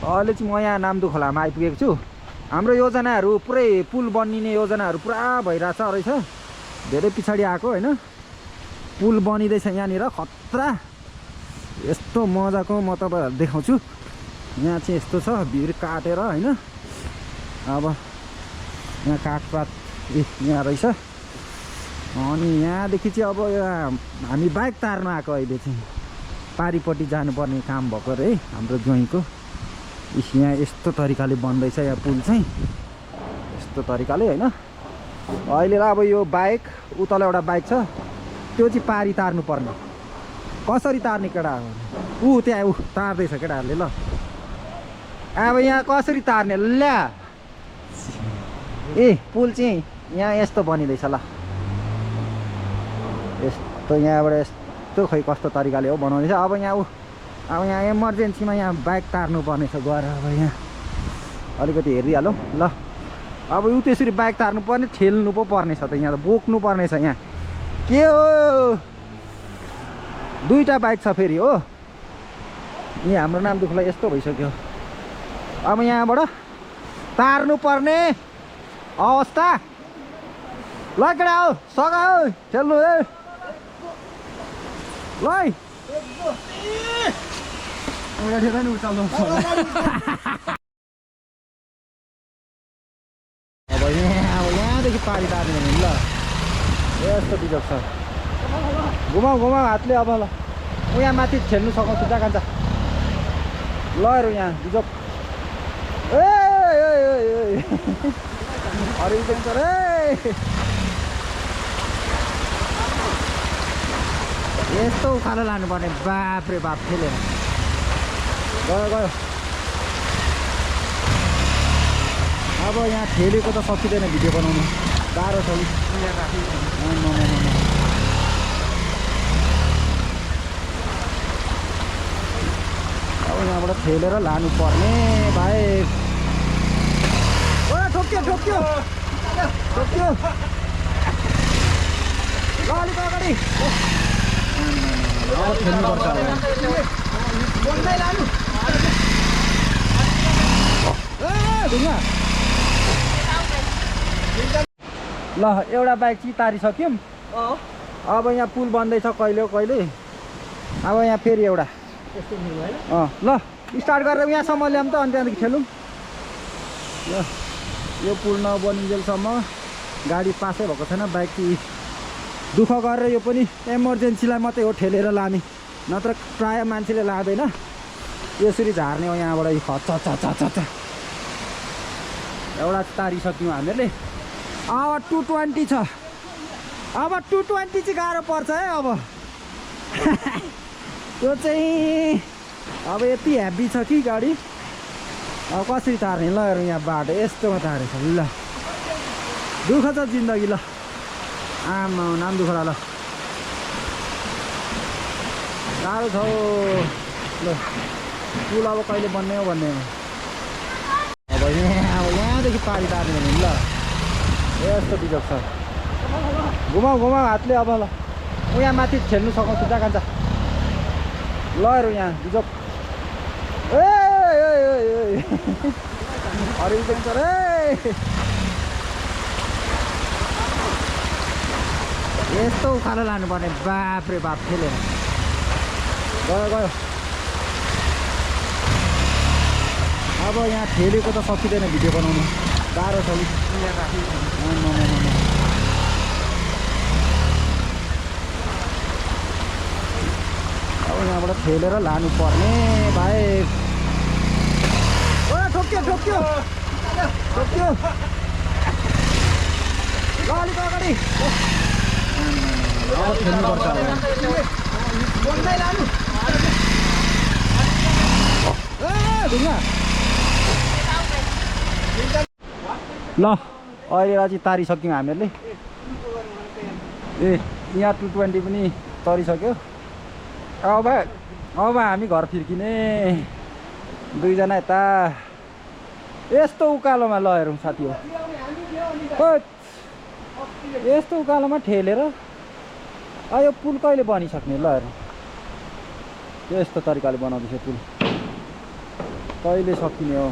अहिले चाहिँ म यहाँ नामदु खोलामा आइपुगेको छु। हाम्रो योजनाहरू पुरै पुल बनिने योजनाहरू पुरा भइरहेछ रहेछ। धेरै पछाडि आएको हैन। पुल बनिँदैछ यहाँनिर खतरा। यस्तो मजाको म तपाईँहरूलाई देखाउँछु। यहाँ चाहिँ यस्तो छ भिर काटेर हैन। अब यहाँ काठपात यहाँ रहेछ। अनि यहाँदेखि चाहिँ अब हामी बाइक तार्न आएको अहिले चाहिँ पारिपट्टि जानुपर्ने काम भएको रे हाम्रो ज्वाइँको। यहाँ यस्तो तरिकाले बन्दैछ यहाँ पुल चाहिँ यस्तो तरिकाले हैन। अहिले अब यो बाइक उतल एउटा बाइक छ त्यो चाहिँ पारी तार्नु पर्ने। कसरी तार्ने केटा त्यहाँ तार्दैछ केटाहरूले। ल अब यहाँ कसरी तार्ने ल्या। पुल चाहिँ यहाँ यस्तो बनिँदैछ। ल यस्तो यहाँबाट यस्तो खै कस्तो तरिकाले हो बनाउँदैछ। अब यहाँ इमर्जेन्सीमा यहाँ बाइक तार्नु पर्ने छ गएर। अब यहाँ अलिकति हेरिहालौँ। ल अब त्यसरी बाइक तार्नु पर्ने ठेल्नु पो पर्ने छ त। यहाँ त बोक्नु पर्ने छ। यहाँ के हो दुईटा बाइक छ फेरि हो। यहाँ हाम्रो नामदु खोला यस्तो भइसक्यो। अब यहाँबाट तार्नु पर्ने अवस्था। ल केटा हो सघाउ खेल्नु है। ल अब यहाँदेखि पारी तार्ने भने ल यस्तो बिजोग छ। घुमाउ हातले। अब ल म यहाँ माथि खेल्नु सघाउँछु जहाँ कान्छ। ल हेरौँ यहाँ बिजोग। अरे यस्तो उखालो लानुपर्ने। बाप रे बाप खेलेर गयो। अब यहाँ ठेलेको त सकिँदैन भिडियो बनाउनु गाह्रो छ। अब यहाँबाट ठेलेर लानुपर्ने भाइ। ठोक्यो ल अलिक अगाडि खेल्नुपर्छ। ल एउटा बाइक चाहिँ तारिसक्यौँ। अब यहाँ पुल बन्दैछ कहिले कहिले। अब यहाँ फेरि एउटा ल स्टार्ट गरेर यहाँसम्म ल्याऊँ त अनि त्यहाँदेखि खेलौँ। ल यो पुल नबनिन्जेलसम्म गाडी पासै भएको छैन। बाइक चाहिँ दुःख गरेर यो पनि इमर्जेन्सीलाई मात्रै हो ठेलेर लाने। नत्र प्रायः मान्छेले लाँदैन। यसरी झार्ने हो यहाँबाट। एउटा तारिसक्यौँ हामीहरूले। अब 220 छ। अब 220 चाहिँ गाह्रो पर्छ है। अब त्यो चाहिँ अब यति हेभी छ कि गाडी। अब कसरी तार्ने ल हेरौँ। यहाँ बाटो यस्तोमा तारेछ। ल दुःख छ जिन्दगी। ल आमा नामदु खोला। ल गाह्रो छ। ल पुल अब कहिले बन्ने हो भन्ने। अब यहाँदेखि पारी तार्ने भने ल यस्तो बिजोग छ। घुमाउ हातले। अब ल म यहाँ माथि खेल्नु सघाउँछु जहाँ कान्छ। ल हेरौँ यहाँ बिजोग। अरे यस्तो उखालो लानुपर्ने। बाप रे बाप खेलेर गयो। अब यहाँ ठेलेको त सकिँदैन भिडियो बनाउनु गाह्रो छ। अब यहाँबाट ठेलेर लानुपर्ने भाइ। ठोक्यो ल अलिक अगाडि खेल्नुपर्छ। ल अहिले चाहिँ तारिसक्यौँ हामीहरूले। यहाँ 220 पनि तरिसक्यो। अब हामी घर फिर्किने। दुईजना यता यस्तो उकालोमा ल हेरौँ साथी हो। यस्तो उकालोमा ठेलेर यो पुल कहिले बनिसक्ने। ल हेरौँ यस्तो तरिकाले बनाउँदैछ पुल। कहिले सकिने हो